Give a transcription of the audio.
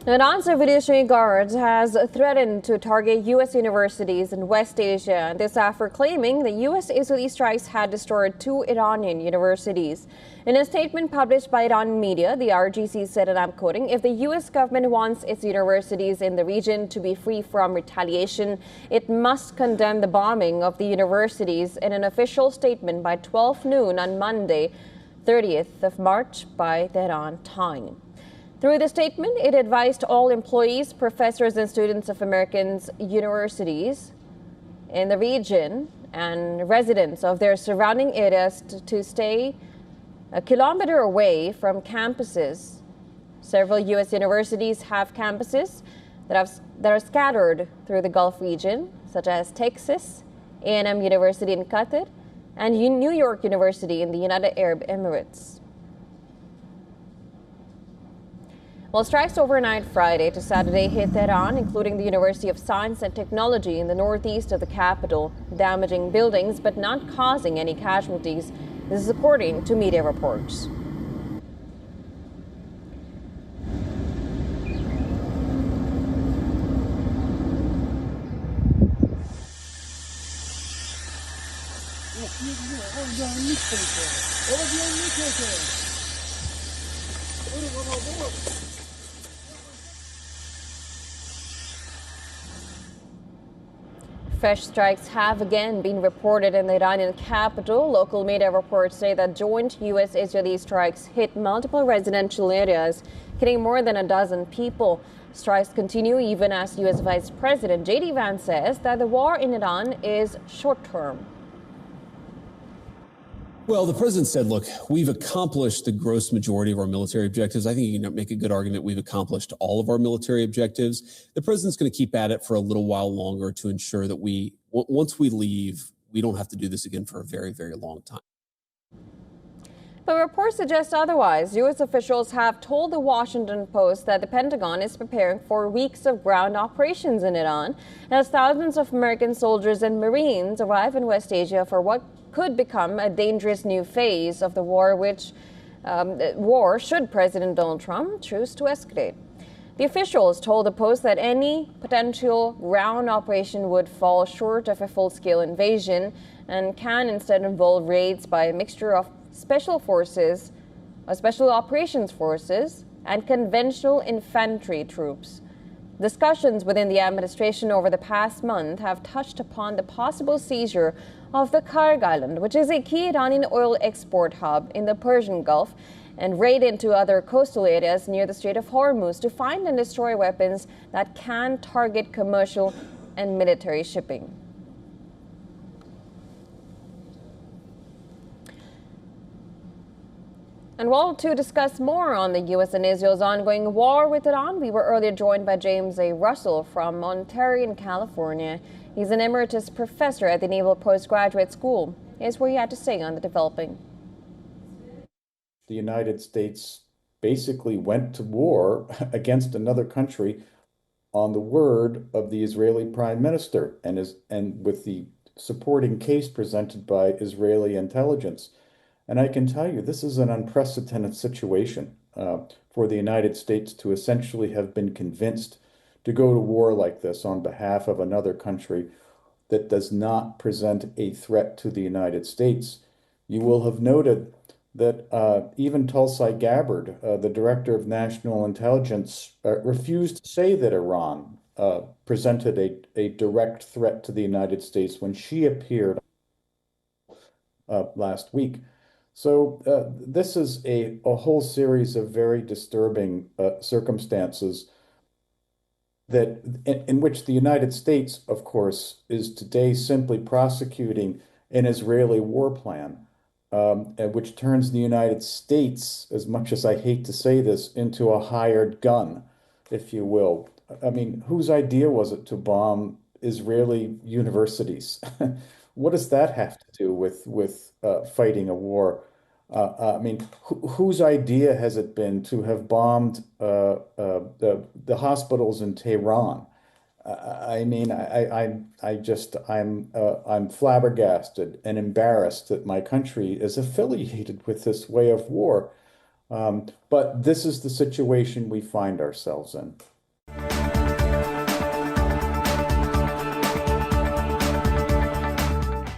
Iran's Revolutionary Guard has threatened to target U.S. universities in West Asia, this after claiming the U.S. Israeli strikes had destroyed two Iranian universities. In a statement published by Iranian media, the IRGC said, and I'm quoting, "If the U.S. government wants its universities in the region to be free from retaliation, it must condemn the bombing of the universities in an official statement by 12 noon on Monday, 30th of March by Tehran time." Through the statement, it advised all employees, professors, and students of American universities in the region and residents of their surrounding areas to stay a kilometer away from campuses. Several U.S. universities have campuses that are scattered through the Gulf region, such as Texas A&M University in Qatar and New York University in the United Arab Emirates. Well, strikes overnight Friday to Saturday hit Tehran, including the University of Science and Technology in the northeast of the capital, damaging buildings but not causing any casualties. This is according to media reports. Fresh strikes have again been reported in the Iranian capital. Local media reports say that joint U.S.-Israeli strikes hit multiple residential areas, killing more than a dozen people. Strikes continue even as U.S. Vice President J.D. Vance says that the war in Iran is short-term. Well, the president said, look, we've accomplished the gross majority of our military objectives. I think you can make a good argument we've accomplished all of our military objectives. The president's going to keep at it for a little while longer to ensure that once we leave, we don't have to do this again for a very, very long time. But reports suggest otherwise. U.S. officials have told the Washington Post that the Pentagon is preparing for weeks of ground operations in Iran as thousands of American soldiers and Marines arrive in West Asia for what could become a dangerous new phase of the war should President Donald Trump choose to escalate. The officials told the Post that any potential ground operation would fall short of a full-scale invasion and can instead involve raids by a mixture of special operations forces, and conventional infantry troops. Discussions within the administration over the past month have touched upon the possible seizure of the Karg Island, which is a key Iranian oil export hub in the Persian Gulf, and raid into other coastal areas near the Strait of Hormuz to find and destroy weapons that can target commercial and military shipping. And well, to discuss more on the U.S. and Israel's ongoing war with Iran, we were earlier joined by James A. Russell from Ontario, in California. He's an emeritus professor at the Naval Postgraduate School. Here's what he had to say on the developing. The United States basically went to war against another country on the word of the Israeli prime minister and with the supporting case presented by Israeli intelligence. And I can tell you, this is an unprecedented situation for the United States to essentially have been convinced to go to war like this on behalf of another country that does not present a threat to the United States. You will have noted that even Tulsi Gabbard, the director of national intelligence, refused to say that Iran presented a direct threat to the United States when she appeared last week. So this is a whole series of very disturbing circumstances that in which the United States, of course, is today simply prosecuting an Israeli war plan, which turns the United States, as much as I hate to say this, into a hired gun, if you will. I mean, whose idea was it to bomb Israeli universities? What does that have to do with fighting a war? I mean, whose idea has it been to have bombed the hospitals in Tehran? I mean, I'm flabbergasted and embarrassed that my country is affiliated with this way of war. But this is the situation we find ourselves in.